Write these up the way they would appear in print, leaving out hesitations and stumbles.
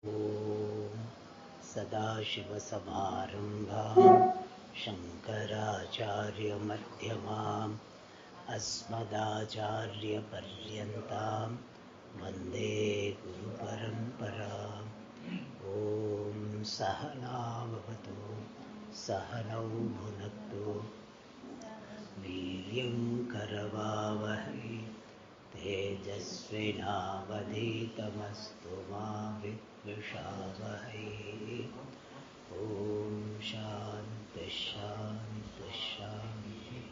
ॐ सदाशिवसमारम्भां शङ्कराचार्यमध्यमाम् अस्मदाचार्यपर्यन्तां वन्दे गुरुपरम्पराम्। ॐ सहना भवतु सहनौ भुनक्तु वीर्यं करवावहै तेजस्विनावधीतमस्तु मा विद्विषावहै। ॐ शान्ति शान्ति शान्तिः।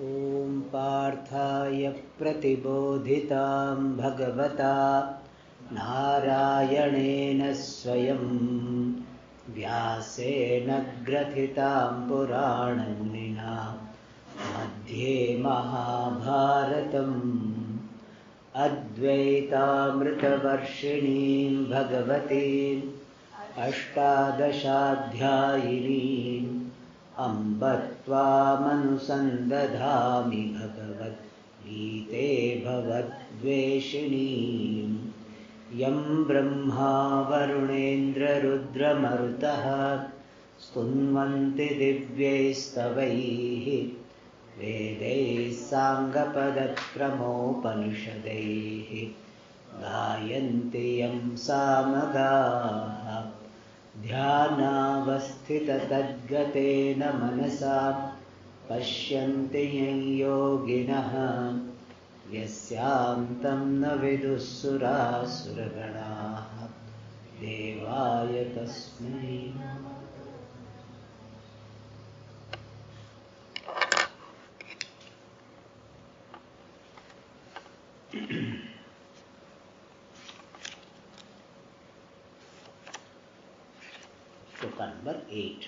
ॐ पार्थाय प्रतिबोधितां भगवता नारायणेन स्वयं व्यासेन ग्रथितां पुराणमुनिना मध्ये महाभारतम् अद्वैतामृतवर्षिणीं भगवतीम् अष्टादशाध्यायिनीम् अम्ब त्वामनुसन्दधामि भगवद्गीते भवद्वेषिणीम्। यं ब्रह्मा वरुणेन्द्ररुद्रमरुतः स्तुन्वन्ति दिव्यैस्तवैः वेदैः साङ्गपदक्रमोपनिषदैः गायन्ति यं सामगाः। ध्यानावस्थिततद्गतेन मनसा पश्यन्ति यं योगिनः यस्यान्तं न विदुःसुरासुरगणाः। देवाय तस्मै Shloka number 8.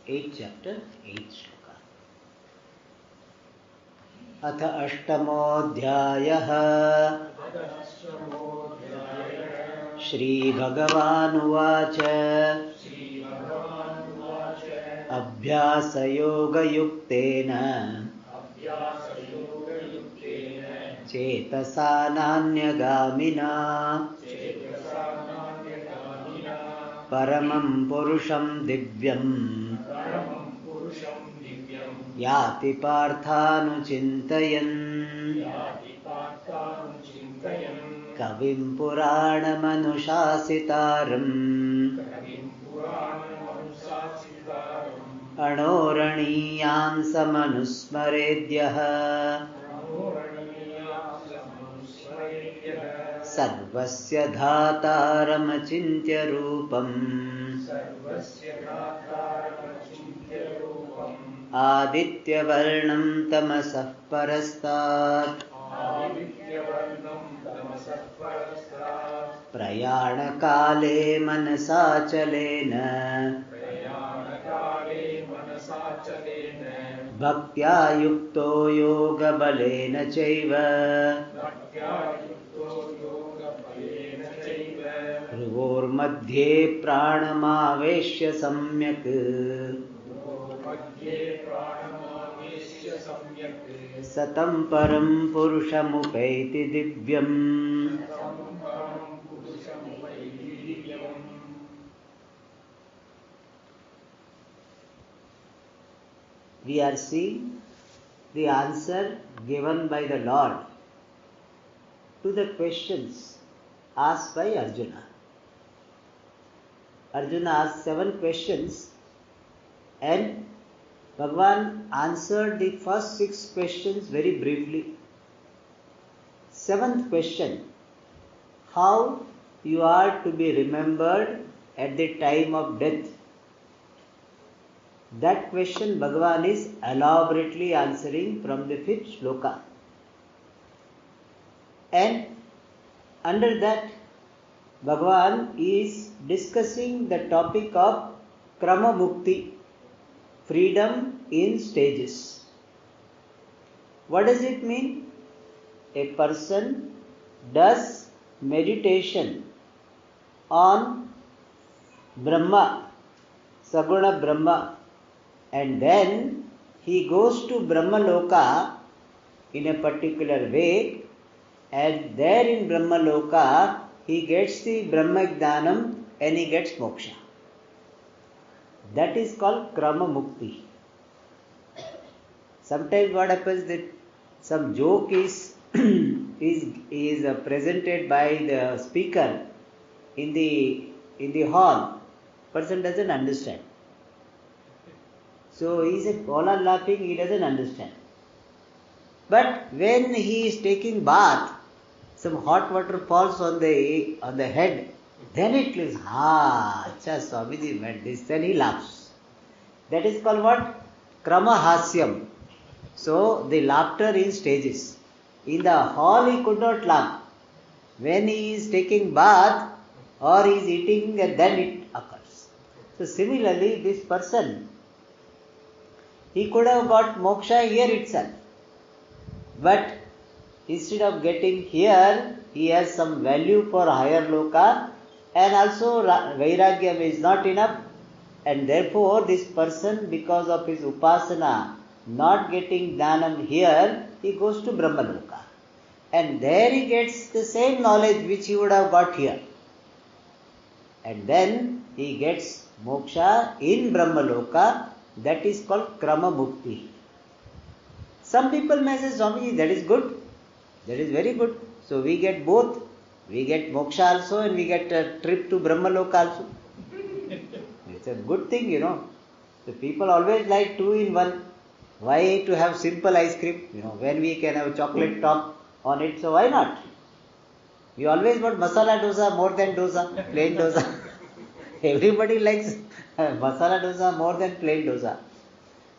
8th chapter, 8th shloka. अथ अष्टमोऽध्यायः। श्रीभगवानुवाच अभ्यासयोगयुक्तेन चेतसा नान्यगामिना परमं पुरुषं दिव्यं याति पार्थानुचिन्तयन्। कविं पुराणमनुशासितारम् अणोरणीयान् समनुस्मरेद्यः सर्वस्य धातारमचिन्त्य रूपम् आदित्यवर्णं तमसः परस्तात् प्रयाणकाले मनसाचलेन भक्त्या युक्तो योगबलेन चैव भ्रुवोर्मध्ये प्राणमावेश्य सम्यक् सतं परं पुरुषमुपैति दिव्यम्। We are seeing the answer given by the Lord to the questions asked by Arjuna. Arjuna asked 7 questions and Bhagavan answered the first 6 questions very briefly. 7th question, how you are to be remembered at the time of death. That question Bhagavan is elaborately answering from the 5th shloka. And under that, Bhagavan is discussing the topic of Krama Mukti, freedom in stages. What does it mean? A person does meditation on Brahma, Saguna Brahma, and then he goes to Brahmaloka in a particular way, and there in Brahmaloka he gets the Brahma Jnanam and he gets moksha. That is called Krama Mukti. Sometimes what happens that some joke is presented by the speaker in the hall. Person doesn't understand. So he is all are laughing, he doesn't understand. But when he is taking bath, some hot water falls on the head, then it is, acha Swamiji meant this, then he laughs. That is called what? Krama Hasyam. So the laughter in stages. In the hall he could not laugh. When he is taking bath or he is eating, then it occurs. So similarly, this person, he could have got moksha here itself. But instead of getting here, he has some value for higher loka, and also vairagyam is not enough, and therefore this person, because of his upasana not getting jnanam here, he goes to Brahmaloka. And there he gets the same knowledge which he would have got here. And then he gets moksha in Brahmaloka, that is called Krama Mukti. Some people may say, Swamiji, that is good. That is very good. So we get both. We get moksha also and we get a trip to Brahmaloka also. It's a good thing, The people always like 2 in 1. Why to have simple ice cream? When we can have chocolate top on it, so why not? We always want masala dosa more than dosa, plain dosa. Everybody likes masala dosa more than plain dosa.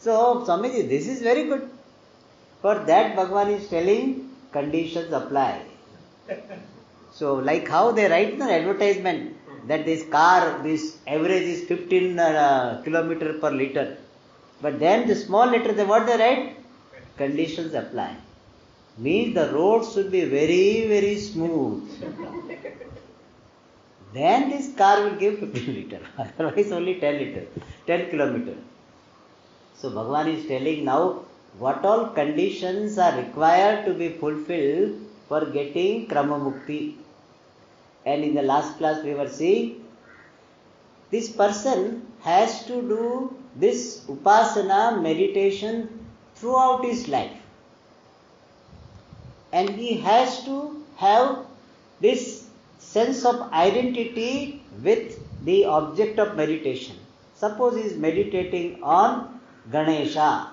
So, Swamiji, this is very good. For that, Bhagavan is telling conditions apply. So, like how they write in the advertisement that this car, this average is 15 kilometer per liter. But then the small letter, what they write? Conditions apply. Means the road should be very, very smooth. Then this car will give 15 liter. Otherwise only 10 liter, 10 kilometer. So Bhagavan is telling now what all conditions are required to be fulfilled for getting Krama Mukti. And in the last class we were seeing, this person has to do this upasana meditation throughout his life. And he has to have this sense of identity with the object of meditation. Suppose he is meditating on Ganesha,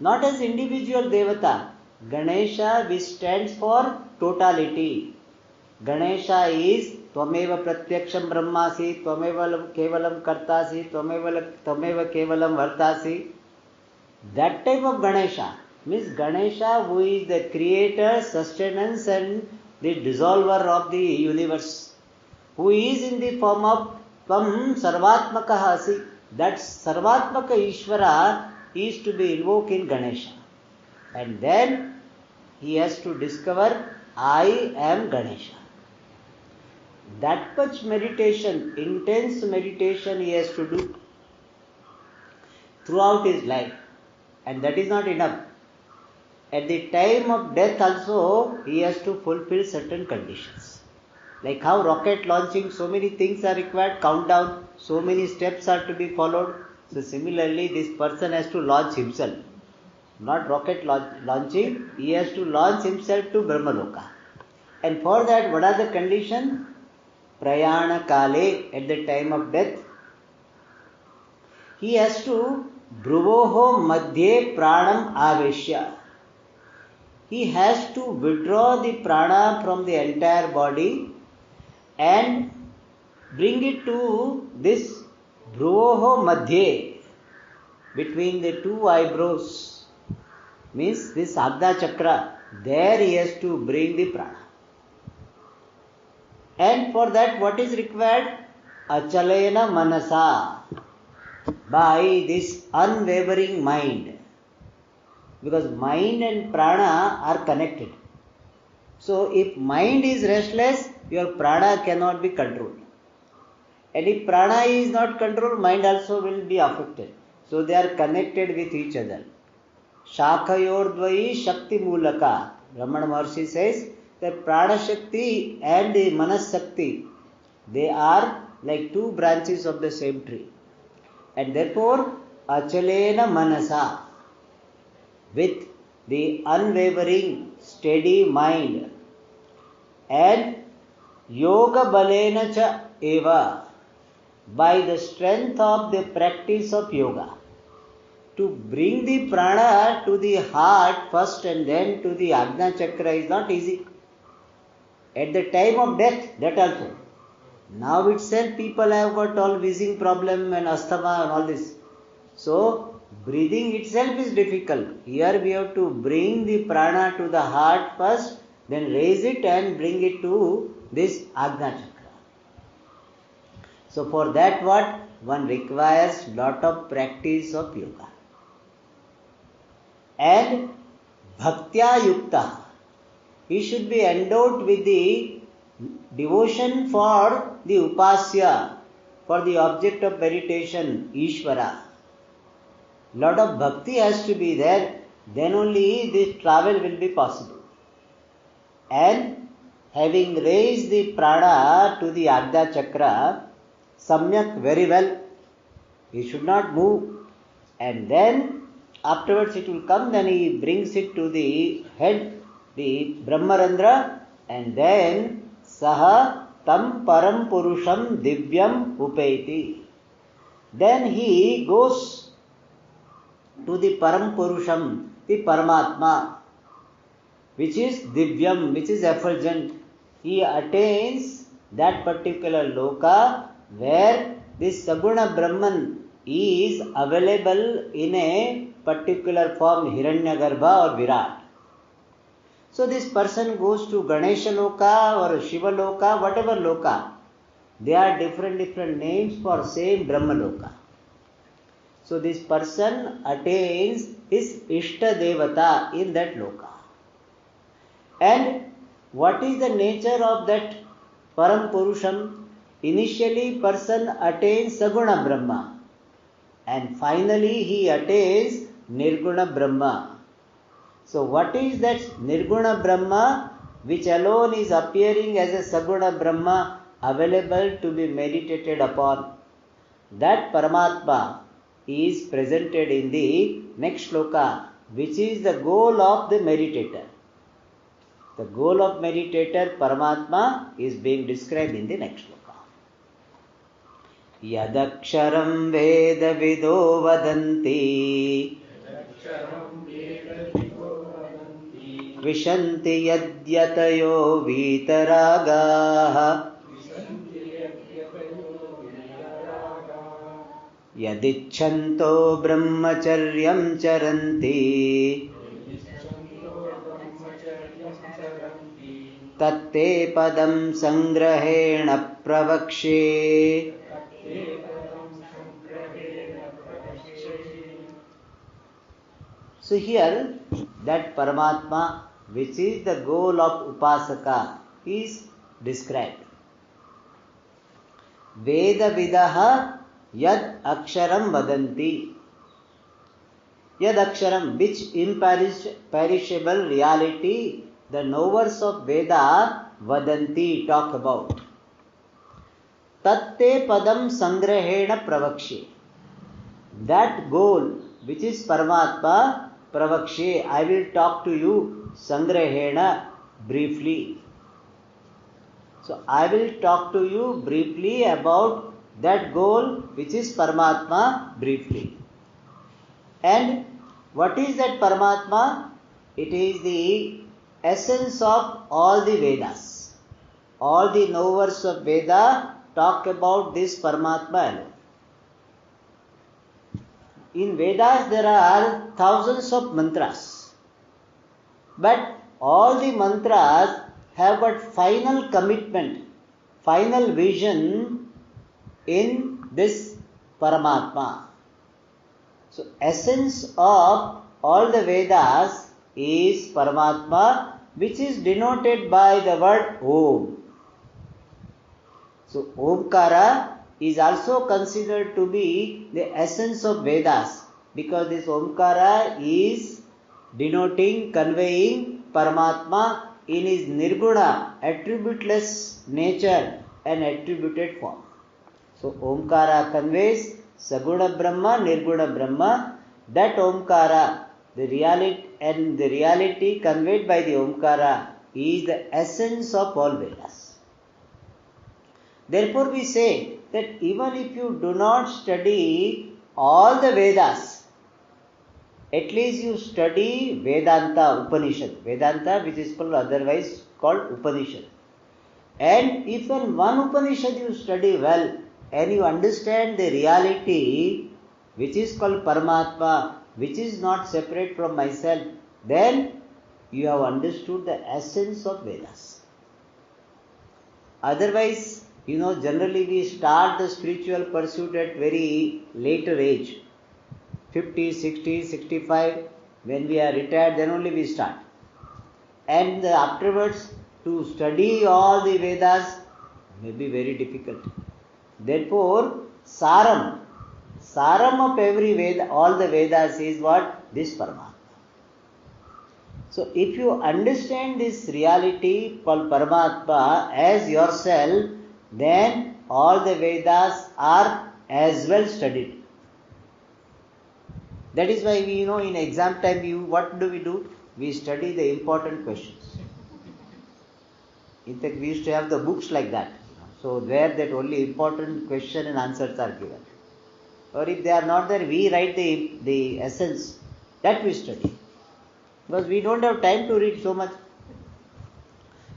not as individual devata. Ganesha, which stands for totality. Ganesha is Tvameva Pratyaksham Brahmasi, Tvameva Kevalam Kartasi, Tvameva Kevalam Vartasi. That type of Ganesha means Ganesha, who is the creator, sustenance and the dissolver of the universe, who is in the form of Tvam Sarvatmaka Asi. That Sarvatmaka Ishvara is to be invoked in Ganesha. And then he has to discover, I am Ganesha. That much meditation, intense meditation he has to do throughout his life. And that is not enough. At the time of death also, he has to fulfill certain conditions. Like how rocket launching, so many things are required, countdown, so many steps are to be followed. So similarly, this person has to launch himself. Not rocket launching, he has to launch himself to Brahmaloka. And for that, what are the conditions? Prayana Kale, at the time of death, he has to Dhruvoho Madhye Pranam Aveshya. He has to withdraw the prana from the entire body and bring it to this Dhruvoho Madhye, between the 2 eyebrows, means this Agda Chakra. There he has to bring the prana. And for that, what is required? Achalena Manasa, by this unwavering mind. Because mind and prana are connected. So if mind is restless, your prana cannot be controlled. And if prana is not controlled, mind also will be affected. So they are connected with each other. Shakhayor dvai shakti mulaka. Ramana Maharshi says, that Prana Shakti and the Manas Shakti, they are like two branches of the same tree. And therefore, Achalena Manasa, with the unwavering, steady mind, and Yoga Balena Cha Eva, by the strength of the practice of yoga. To bring the prana to the heart first and then to the Ajna Chakra is not easy. At the time of death, that also. Now itself people have got all wheezing problem and asthma and all this. So, breathing itself is difficult. Here we have to bring the prana to the heart first, then raise it and bring it to this Ajna Chakra. So for that what? One requires lot of practice of yoga. And bhaktya yukta. He should be endowed with the devotion for the upasya, for the object of meditation, Ishvara. Lot of bhakti has to be there, then only this travel will be possible. And having raised the prana to the Ajna Chakra, samyak, very well, he should not move. And then afterwards it will come, then he brings it to the head, the Brahmarandra, and then saha tam param purusham divyam upeti. Then he goes to the param purusham, the Paramatma, which is divyam, which is effulgent. He attains that particular loka where this Saguna Brahman is available in a particular form, Hiranyagarbha or Virat. So this person goes to Ganesha Loka or Shiva Loka, whatever Loka. They are different names for same Brahma Loka. So this person attains his Ishta Devata in that Loka. And what is the nature of that Param Purusham? Initially person attains Saguna Brahma. And finally he attains Nirguna Brahma. So what is that Nirguna Brahma which alone is appearing as a Saguna Brahma available to be meditated upon? That Paramatma is presented in the next shloka, which is the goal of the meditator. The goal of meditator, Paramatma, is being described in the next shloka. Yadaksharam Veda Vido Vadanti Vishanti Yadyatayo Vitaragaha Yadichanto Brahmacharyam Charanti Tatte Padam Sangrahena Pravakshe. So here that Paramatma, which is the goal of Upasaka, is described. Veda Vidaha Yad Aksharam Vadanti. Yad Aksharam, which imperishable reality the knowers of Veda Vadanti talk about. Tatte Padam Sangrahena Pravakshe. That goal, which is Paramatma, Pravakshe, I will talk to you Sangrahena briefly. So I will talk to you briefly about that goal which is Paramatma briefly. And what is that Paramatma? It is the essence of all the Vedas. All the knowers of Veda talk about this Paramatma alone. In Vedas there are thousands of mantras. But all the mantras have got final commitment, final vision in this Paramatma. So essence of all the Vedas is Paramatma, which is denoted by the word Om. So Omkara is also considered to be the essence of Vedas, because this Omkara is denoting, conveying Paramatma in his nirguna, attributeless nature and attributed form. So Omkara conveys Saguna Brahma, Nirguna Brahma. That Omkara, the reality conveyed by the Omkara is the essence of all Vedas. Therefore we say that even if you do not study all the Vedas, at least you study Vedanta Upanishad. Vedanta, which is called otherwise called Upanishad. And if in one Upanishad you study well and you understand the reality which is called Paramatma, which is not separate from myself, then you have understood the essence of Vedas. Otherwise, generally we start the spiritual pursuit at very later age. 50, 60, 65, when we are retired, then only we start. And afterwards, to study all the Vedas may be very difficult. Therefore, Saram of every Veda, all the Vedas is what? This Paramatma. So, if you understand this reality called Paramatma as yourself, then all the Vedas are as well studied. That is why we, in exam time, what do? We study the important questions. In fact, we used to have the books like that. So where that only important question and answers are given. Or if they are not there, we write the essence. That we study. Because we don't have time to read so much.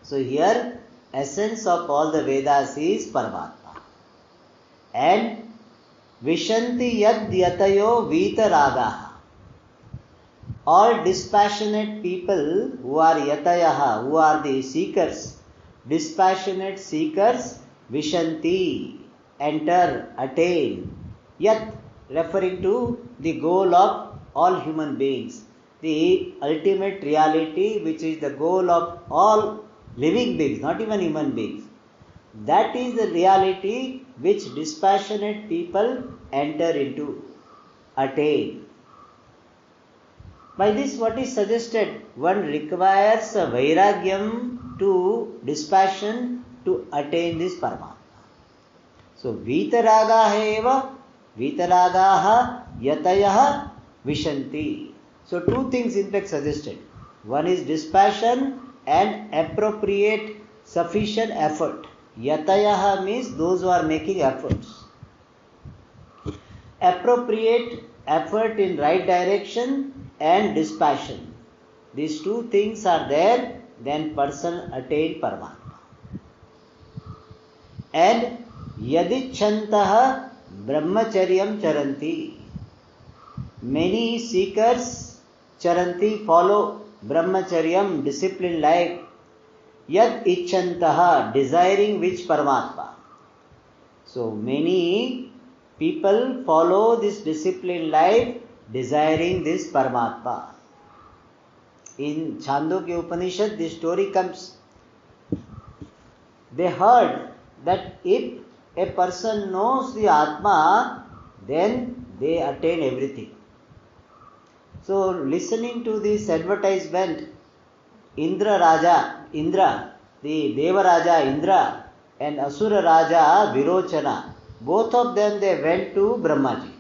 So here, essence of all the Vedas is Paramatma. And Vishanti yad yatayo vitaragaha. All dispassionate people who are yatayaha, who are the seekers, dispassionate seekers, Vishanti, enter, attain. Yat, referring to the goal of all human beings, the ultimate reality which is the goal of all living beings, not even human beings. That is the reality which dispassionate people enter into, attain. By this, what is suggested? One requires a vairagyam to dispassion to attain this Paramatma. So, vitaragaha yatayaha vishanti. So, two things in fact suggested. One is dispassion and appropriate, sufficient effort. Yatayaha means those who are making efforts. Appropriate effort in right direction and dispassion. These two things are there, then person attain Paramatma. And yadichantaha brahmacharyam charanti. Many seekers charanti follow brahmacharyam, disciplined life. Yad ichantaha, desiring which Paramatma. So many people follow this disciplined life, desiring this Paramatma. In Chandogya Upanishad, this story comes. They heard that if a person knows the Atma, then they attain everything. So listening to this advertisement, Indra, the Deva Raja Indra and Asura Raja Virochana, both of them they went to Brahmaji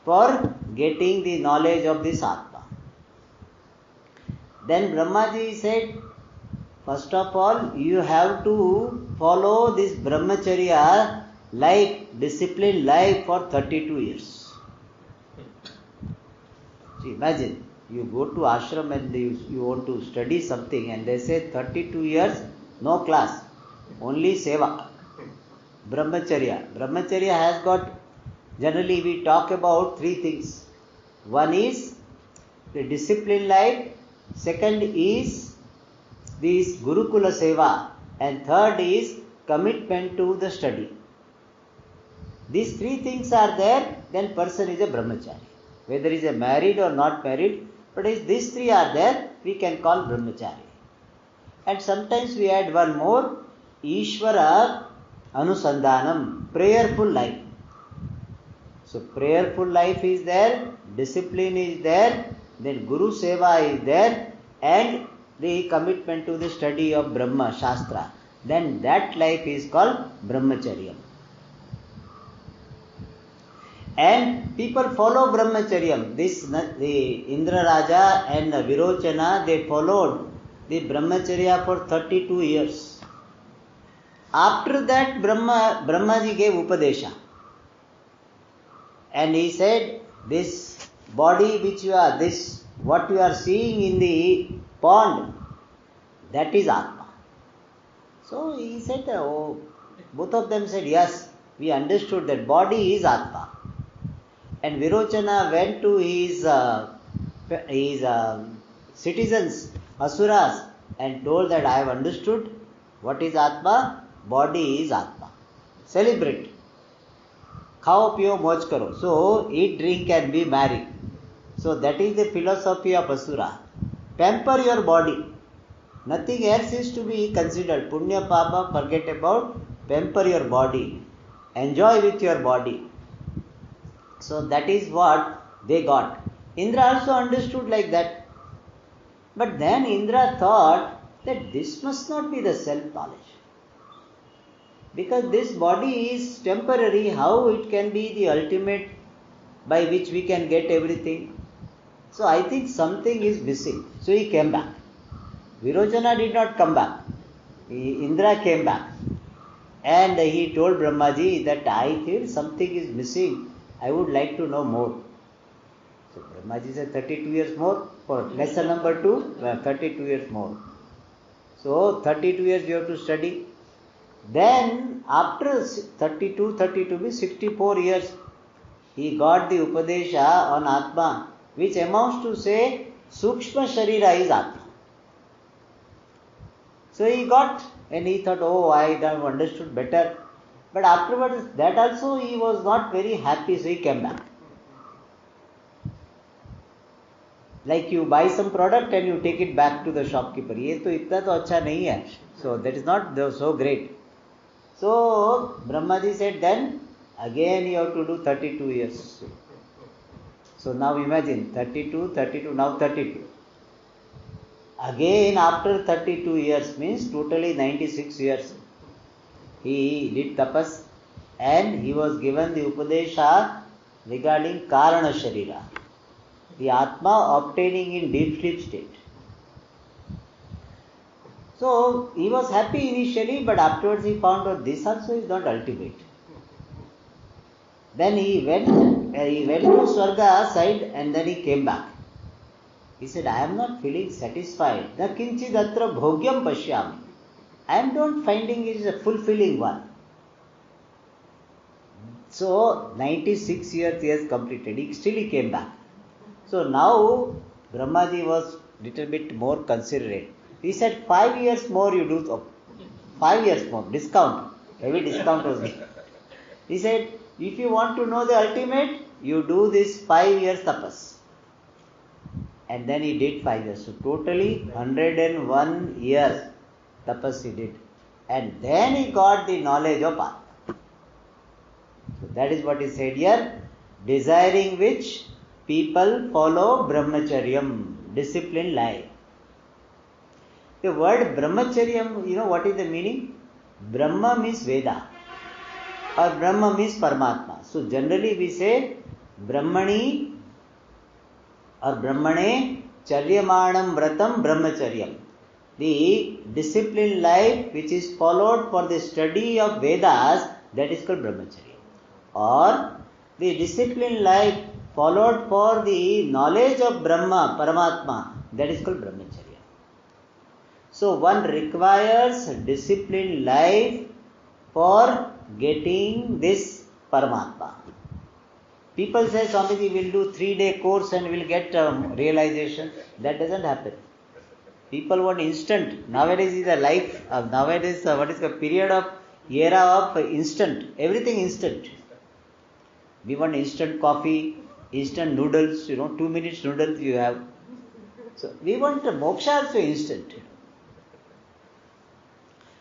for getting the knowledge of this Atma. Then Brahmaji said, first of all, you have to follow this brahmacharya life, disciplined life for 32 years. See, imagine, you go to ashram and you want to study something and they say 32 years, no class, only seva. Brahmacharya. Brahmacharya has got, generally we talk about three things. One is the disciplined life, second is this Gurukula seva, and third is commitment to the study. These three things are there, then person is a brahmachari. Whether he is a married or not married, but if these three are there, we can call brahmachari. And sometimes we add one more, Ishvara Anusandhanam, prayerful life. So prayerful life is there, discipline is there, then Guru Seva is there, and the commitment to the study of Brahma Shastra, then that life is called Brahmacharya. And people follow Brahmacharya. The Indra Raja and Virochana, they followed the Brahmacharya for 32 years. After that, Brahmaji gave Upadesha. And he said, this body which you are, this what you are seeing in the pond, that is Atma. So he said, both of them said, yes, we understood that body is Atma. And Virochana went to his citizens, Asuras, and told that I have understood what is Atma, body is Atma. Celebrate. Khao piyo moj karo. So eat, drink and be merry. So that is the philosophy of Asura. Pamper your body. Nothing else is to be considered. Punya Papa, forget about. Pamper your body. Enjoy with your body. So that is what they got. Indra also understood like that. But then Indra thought that this must not be the self-knowledge. Because this body is temporary, how it can be the ultimate by which we can get everything? So I think something is missing. So he came back. Virochana did not come back. Indra came back. And he told Brahmaji that I feel something is missing. I would like to know more. So Brahmaji said 32 years more. For lesson number 2, 32 years more. So 32 years you have to study. Then after 32 means 64 years, he got the Upadesha on Atma, which amounts to say Sukshma Sharira is Atma. So he got, and he thought, oh, I have understood better. But afterwards, that also he was not very happy, so he came back. Like you buy some product and you take it back to the shopkeeper. Ye to itna to acha nahi hai. So that is not so great. So Brahmaji said, then again you have to do 32 years. So now imagine 32, now 32. Again after 32 years means totally 96 years. He did tapas and he was given the Upadesha regarding Karana Sharira, the Atma obtaining in deep sleep state. So he was happy initially, but afterwards he found out this also is not ultimate. Then he went to Swarga side and then he came back. He said, I am not feeling satisfied. Na kinchid atra bhogyam pashyami. I am not finding it is a fulfilling one. So 96 years he has completed. Still he came back. So now Brahmaji was little bit more considerate. He said 5 years more you do. 5 years more. Discount. Heavy discount was given. He said, if you want to know the ultimate, you do this 5 years tapas. And then he did 5 years. So totally 101 years tapas he did. And then he got the knowledge of Atma. So that is what he said here. Desiring which people follow brahmacharyam, disciplined life. The word brahmacharyam, you know what is the meaning? Brahma means Veda. Or Brahma means Paramatma. So generally we say Brahmani or Brahmane Charyamanam Vratam Brahmacharyam. The disciplined life which is followed for the study of Vedas, that is called Brahmacharya. Or the disciplined life followed for the knowledge of Brahma, Paramatma, that is called Brahmacharya. So one requires disciplined life for getting this Paramatma. People say, Swamiji will do 3-day course and will get realization. That doesn't happen. People want instant. Nowadays is a life, nowadays what is the period of, era of instant. Everything instant. We want instant coffee, instant noodles, 2 minutes noodles you have. So we want moksha also instant.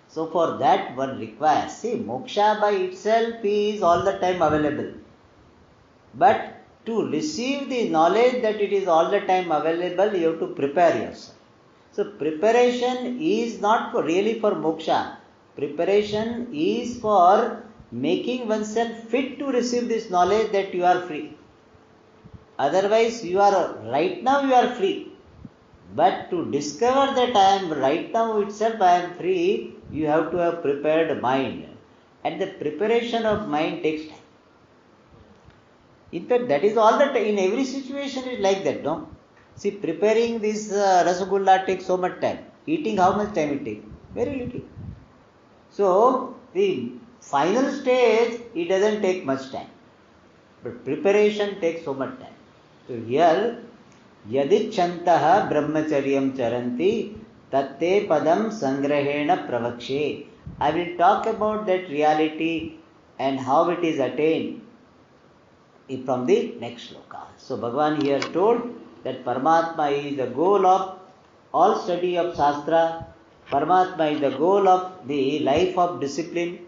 So for that one requires, see, moksha by itself is all the time available. But to receive the knowledge that it is all the time available, you have to prepare yourself. So preparation is not really for moksha. Preparation is for making oneself fit to receive this knowledge that you are free. Otherwise, right now you are free. But to discover that I am right now itself I am free, you have to have prepared mind. And the preparation of mind takes time. In fact, that is all that in every situation is like that, no? See, preparing this rasagulla takes so much time. Eating, how much time it takes? Very little. So, the final stage, it doesn't take much time. But preparation takes so much time. So here, yadichantaha brahmacharyam charanti tatte padam sangrahena pravakshe. I will talk about that reality and how it is attained from the next shloka. So Bhagavan here told that Paramatma is the goal of all study of Shastra. Paramatma is the goal of the life of discipline.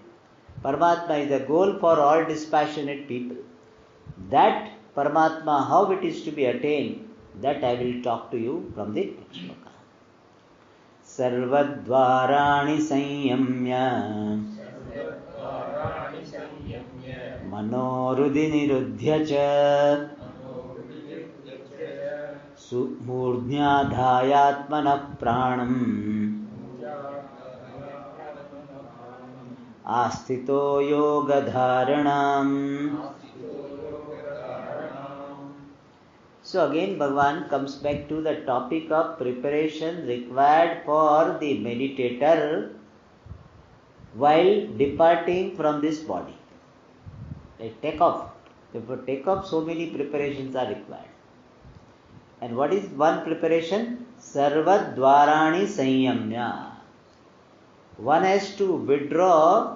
Paramatma is the goal for all dispassionate people. That Paramatma, how it is to be attained, that I will talk to you from the next shloka. Sarvadvarani sanyamya Manorudhi niruddhya cha Murdhyadhayatmana pranam Astito yoga dharanam. So again Bhagavan comes back to the topic of preparation required for the meditator while departing from this body. Like take off. Before take off, so many preparations are required. And what is one preparation? Sarvadvarani sanyamya. One has to withdraw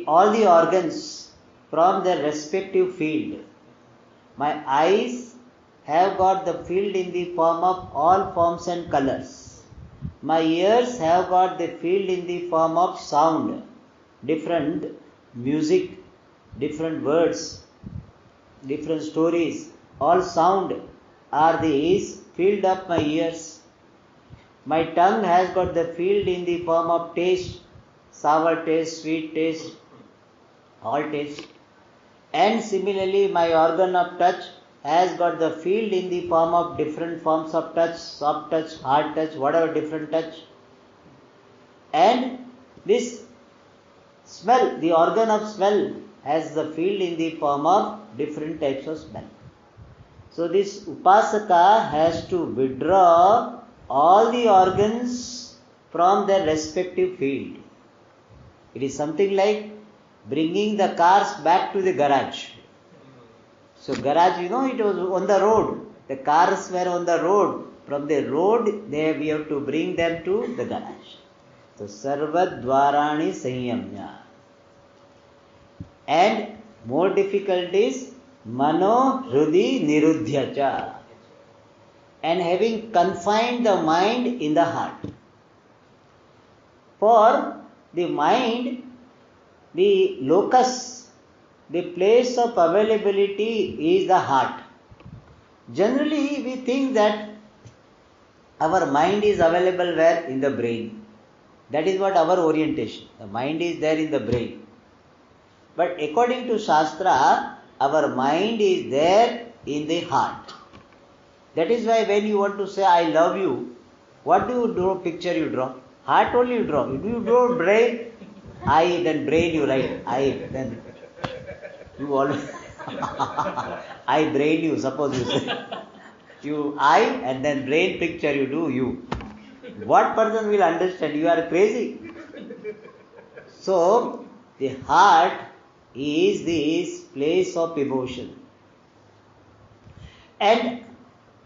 all the organs from their respective field. My eyes have got the field in the form of all forms and colors. My ears have got the field in the form of sound, different music, different words, different stories. All sound are these field of my ears. My tongue has got the field in the form of taste, sour taste, sweet taste, all taste. And similarly, my organ of touch has got the field in the form of different forms of touch, soft touch, hard touch, whatever different touch. And this smell, the organ of smell, has the field in the form of different types of smell. So this Upasaka has to withdraw all the organs from their respective field. It is something like bringing the cars back to the garage. So garage, it was on the road. The cars were on the road. From the road, we have to bring them to the garage. So Sarvadvarani Sanyamya. And more difficult is Mano Hrudi Niruddhyacha. And having confined the mind in the heart. For the mind, the locus, the place of availability is the heart. Generally, we think that our mind is available where? In the brain. That is what our orientation. The mind is there in the brain. But according to Shastra, our mind is there in the heart. That is why when you want to say, I love you, what do you draw? Picture you draw? Heart only you draw. Do you draw brain? I, then brain you write. I, then you always I brain you, suppose you say. You I and then brain picture you do you. What person will understand? You are crazy. So, the heart is this place of emotion. And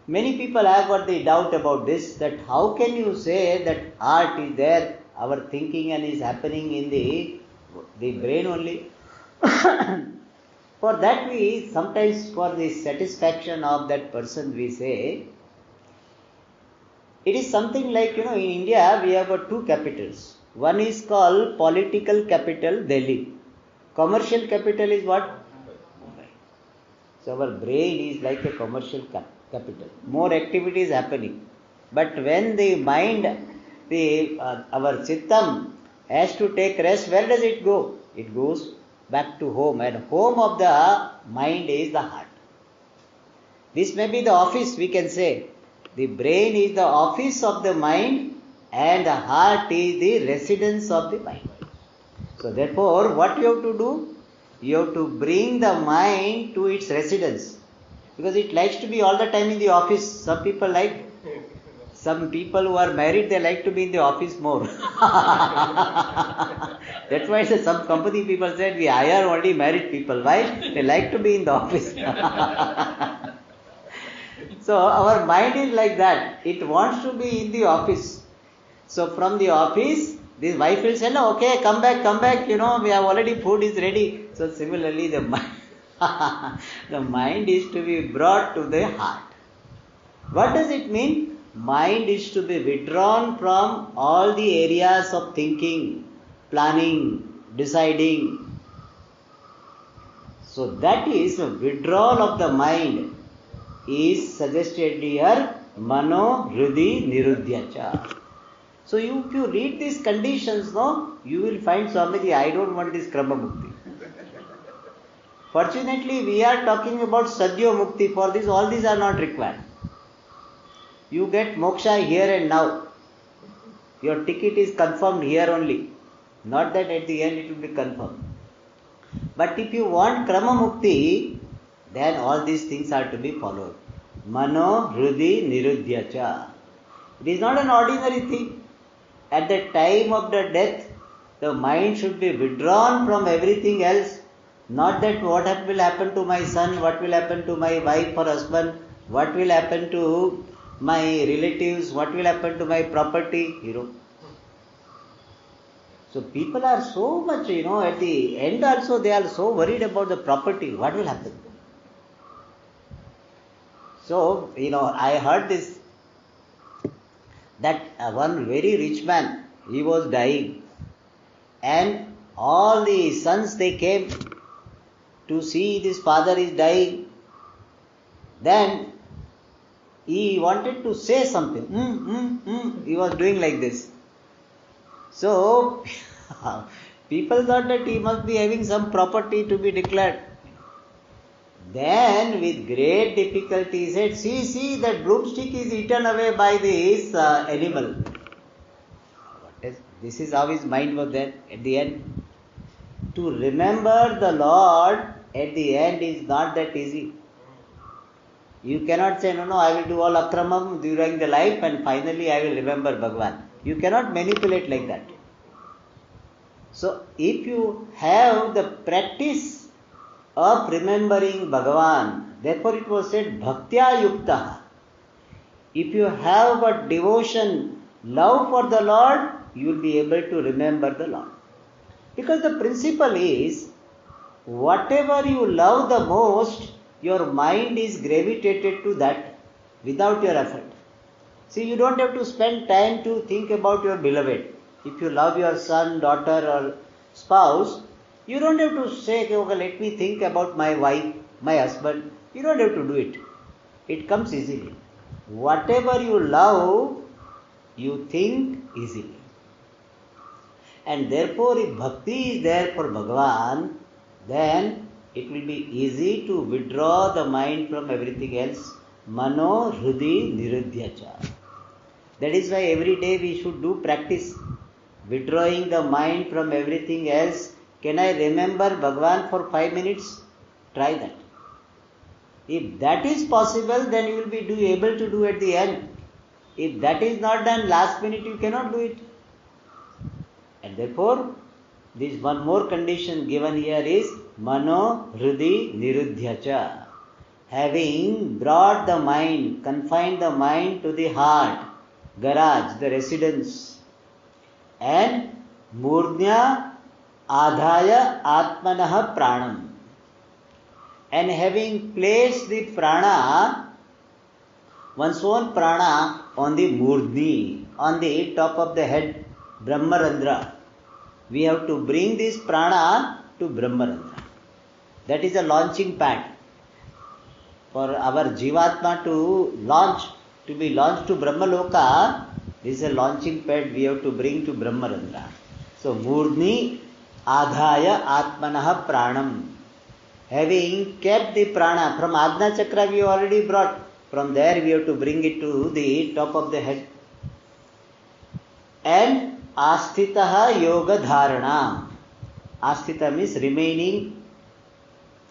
many people have got the doubt about this, that how can you say that heart is there, our thinking and is happening in the brain only? For that we sometimes, for the satisfaction of that person, we say, it is something like, in India we have got two capitals. One is called political capital, Delhi. Commercial capital is what? Mumbai. So our brain is like a commercial capital. More activity is happening. But when the mind, our chittam has to take rest, where does it go? It goes back to home, and home of the mind is the heart. This may be the office, we can say. The brain is the office of the mind, and the heart is the residence of the mind. So therefore, what you have to do? You have to bring the mind to its residence. Because it likes to be all the time in the office. Some people who are married, they like to be in the office more. That's why some company people said, we hire only married people. Why? They like to be in the office. So our mind is like that. It wants to be in the office. So from the office, this wife will say, no, okay, come back, we have already, food is ready. So similarly, the mind is to be brought to the heart. What does it mean? Mind is to be withdrawn from all the areas of thinking, planning, deciding. So that is a withdrawal of the mind is suggested here, mano hridi nirudhyacha. So if you read these conditions, you will find Swamiji, I don't want this Krama Mukti. Fortunately, we are talking about Sadhya Mukti. For this, all these are not required. You get moksha here and now. Your ticket is confirmed here only. Not that at the end it will be confirmed. But if you want Krama Mukti, then all these things are to be followed. Mano hridi nirudhyacha. It is not an ordinary thing. At the time of the death, the mind should be withdrawn from everything else. Not that what will happen to my son, what will happen to my wife or husband, what will happen to my relatives, what will happen to my property, So people are so much, at the end also they are so worried about the property, what will happen. So, I heard this, that one very rich man, he was dying, and all the sons, they came to see this father is dying. Then he wanted to say something. He was doing like this. So people thought that he must be having some property to be declared. Then with great difficulty he said, see, that broomstick is eaten away by this animal. This is how his mind was there at the end. To remember the Lord at the end is not that easy. You cannot say, no, I will do all akramam during the life and finally I will remember Bhagavan. You cannot manipulate like that. So if you have the practice of remembering Bhagavan, therefore it was said bhaktya yukta. If you have a devotion, love for the Lord, you will be able to remember the Lord. Because the principle is, whatever you love the most, your mind is gravitated to that without your effort. See, you don't have to spend time to think about your beloved. If you love your son, daughter or spouse, you don't have to say, okay, let me think about my wife, my husband. You don't have to do it. It comes easily. Whatever you love, you think easily. And therefore, if bhakti is there for Bhagavan, then it will be easy to withdraw the mind from everything else. Mano hridi nirudhyacha. That is why every day we should do practice. Withdrawing the mind from everything else. Can I remember Bhagavan for 5 minutes? Try that. If that is possible, then you will be able to do at the end. If that is not done, last minute you cannot do it. And therefore, this one more condition given here is mano hridi nirudhyacha. Having brought the mind, confined the mind to the heart, garage, the residence, and murdhya adhaya atmanah pranam. And having placed the prana, one's own prana, on the murdhi, on the top of the head, Brahmarandra. We have to bring this prana to Brahmarandra. That is a launching pad for our Jivatma to launch to be launched to Brahmaloka, this is a launching pad we have to bring to Brahmarandra. So, Murdni Adhaya Atmanaha Pranam. Having kept the prana from Ajna Chakra, we already brought. From there, we have to bring it to the top of the head. And Asthitaha Yoga Dharana. Asthita means remaining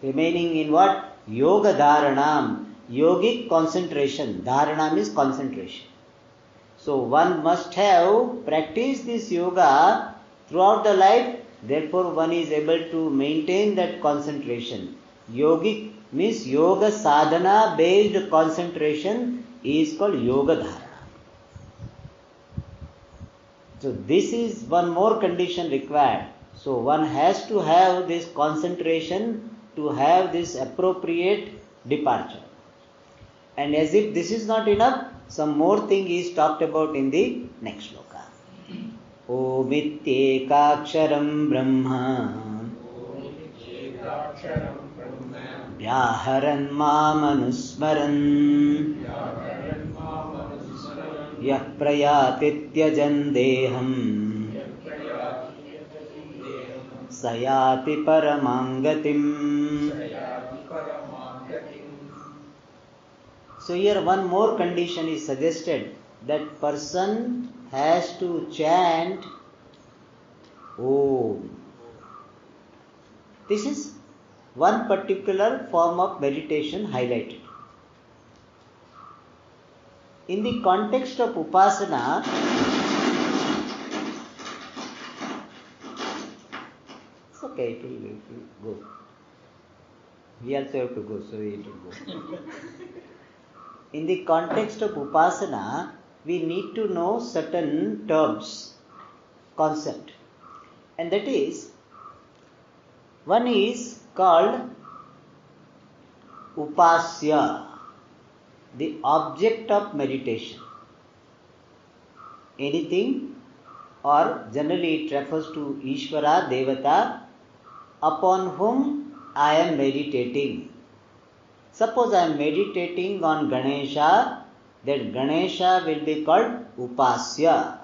in what? Yoga Dharanam. Yogic concentration. Dharana means concentration. So one must have practiced this yoga throughout the life. Therefore, one is able to maintain that concentration. Yogic means yoga sadhana based concentration is called yoga dharana. So this is one more condition required. So one has to have this concentration to have this appropriate departure. And as if this is not enough, some more thing is talked about in the next shloka. Omityekaksharam Brahma Vyaharan Mamanusmaran Yah Prayatityajan Deham Sayati Paramangatim. So here one more condition is suggested, that person has to chant Om. This is one particular form of meditation highlighted. In the context of Upasana, it's okay, it will go. We also have to go, so it will go. In the context of Upasana, we need to know certain terms, concept. And that is, one is called Upasya, the object of meditation. Anything, or generally it refers to Ishvara, Devata, upon whom I am meditating. Suppose I am meditating on Ganesha, then Ganesha will be called Upasya,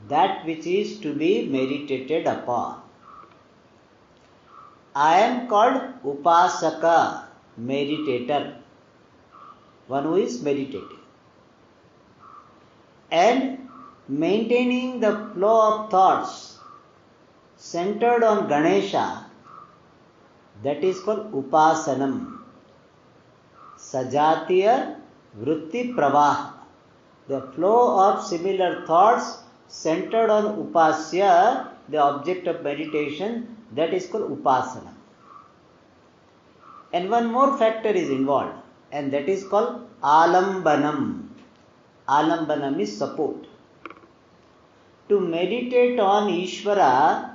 that which is to be meditated upon. I am called Upasaka, meditator, one who is meditating. And maintaining the flow of thoughts centered on Ganesha, that is called Upasanam. Sajatiya Vritti Pravaha. The flow of similar thoughts centered on Upasya, the object of meditation, that is called Upasana. And one more factor is involved, and that is called Alambanam. Alambanam is support. To meditate on Ishvara,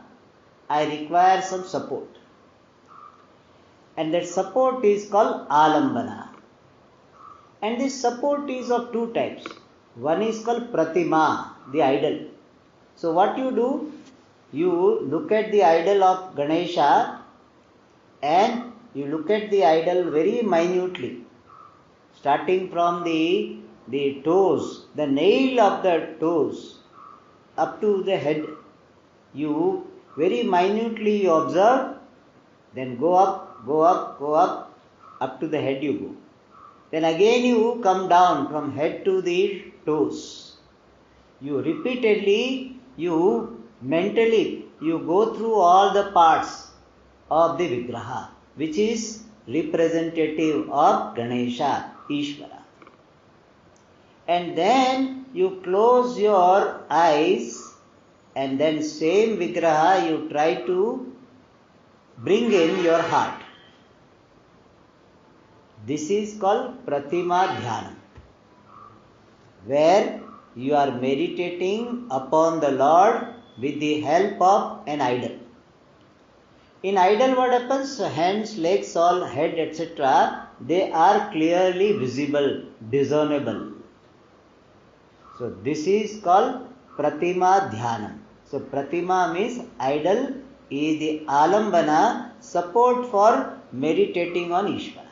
I require some support. And that support is called Alambana. And this support is of two types. One is called Pratima, the idol. So what you do, you look at the idol of Ganesha and you look at the idol very minutely, starting from the toes, the nail of the toes, up to the head. You very minutely observe, then go up, up to the head you go. Then again you come down from head to the toes. You repeatedly, you mentally, you go through all the parts of the Vigraha, which is representative of Ganesha, Ishvara. And then you close your eyes and then same Vigraha you try to bring in your heart. This is called Pratima Dhyana, where you are meditating upon the Lord with the help of an idol. In idol what happens? Hands, legs, all, head, etc. They are clearly visible, discernible. So this is called Pratima Dhyana. So Pratima means idol is the Alambana, support for meditating on Ishvara.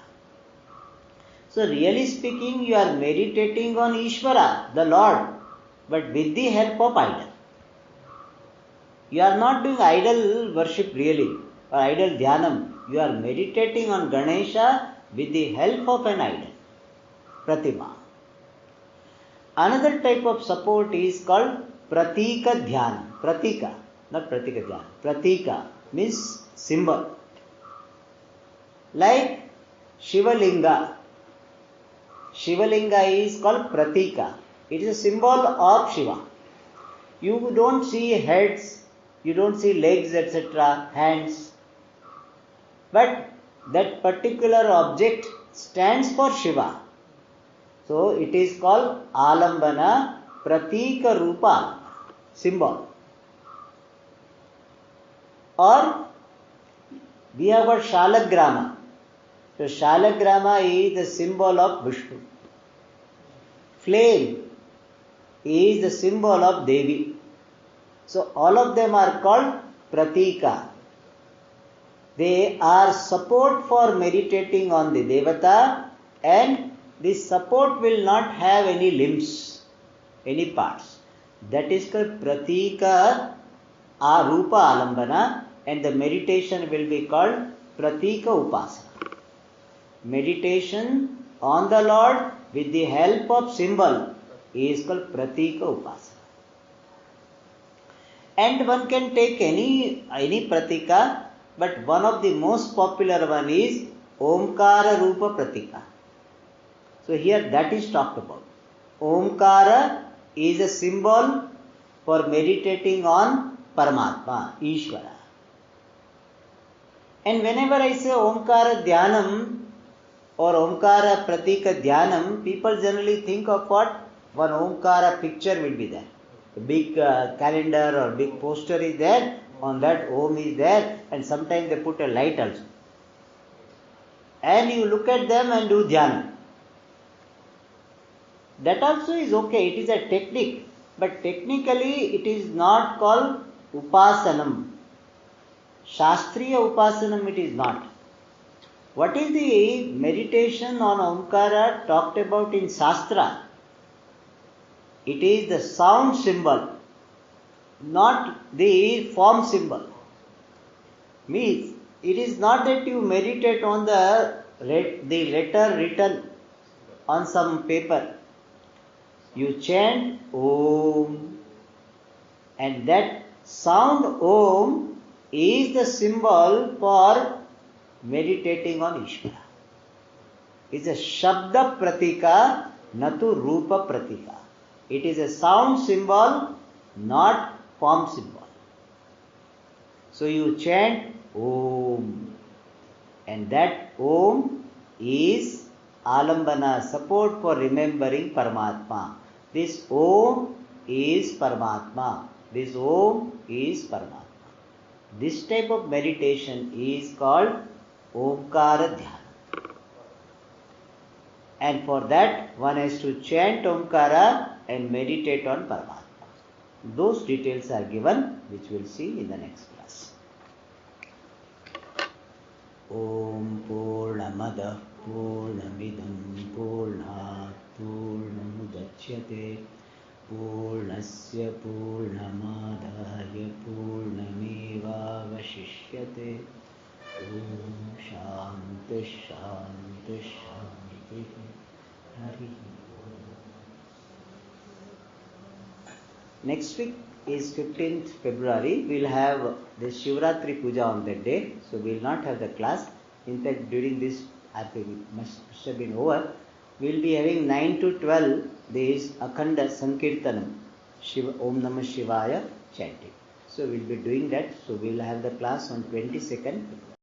So really speaking, you are meditating on Ishvara, the Lord, but with the help of idol. You are not doing idol worship really, or idol dhyanam. You are meditating on Ganesha with the help of an idol, Pratima. Another type of support is called Pratika Dhyana. Pratika, not Pratika Dhyana. Pratika means symbol. Like Shivalinga. Shivalinga is called Pratika. It is a symbol of Shiva. You don't see heads, you don't see legs, etc., hands. But that particular object stands for Shiva. So it is called Alambana Pratika Rupa, symbol. Or we have got Shalagrama. So Shalagrama is the symbol of Vishnu. Flame is the symbol of Devi. So all of them are called Pratika. They are support for meditating on the Devata, and this support will not have any limbs, any parts. That is called Pratika Arupa Alambana, and the meditation will be called Pratika Upasana. Meditation on the Lord with the help of symbol is called Pratika Upasana. And one can take any Pratika, but one of the most popular one is Omkara Rupa Pratika. So here that is talked about. Omkara is a symbol for meditating on Paramatma, Ishvara. And whenever I say Omkara Dhyanam or Omkara Pratika Dhyanam, people generally think of what? One Omkara picture will be there. A big calendar or big poster is there, on that Om is there, and sometimes they put a light also. And you look at them and do Dhyana. That also is okay, it is a technique, but technically it is not called Upasanam. Shastriya Upasanam it is not. What is the meditation on Omkara talked about in Shastra? It is the sound symbol, not the form symbol. Means it is not that you meditate on the letter written on some paper. You chant Om, and that sound Om is the symbol for meditating on Ishvara. It's a Shabda Pratika, natu Rupa Pratika. It is a sound symbol, not form symbol. So you chant Om, and that Om is Alambana, support for remembering Paramatma. This Om is Paramatma. This Om is Paramatma. This type of meditation is called Omkara Dhyana. And for that, one has to chant Omkara and meditate on Paramatma. Those details are given, which we'll see in the next class. Om Purnamada Purnamidam Purnat Purnamudachyate Purnasya Purnamadaya Purnameva Vashishyate. Om Shanti Shanti Shanti Hari. Next week is 15th February. We will have the Shivratri Puja on that day. So we will not have the class. In fact, during this, I think it must have been over. We will be having 9 to 12 days Akhanda Sankirtanam, Shiva, Om Namah Shivaya chanting. So we will be doing that. So we will have the class on 22nd February.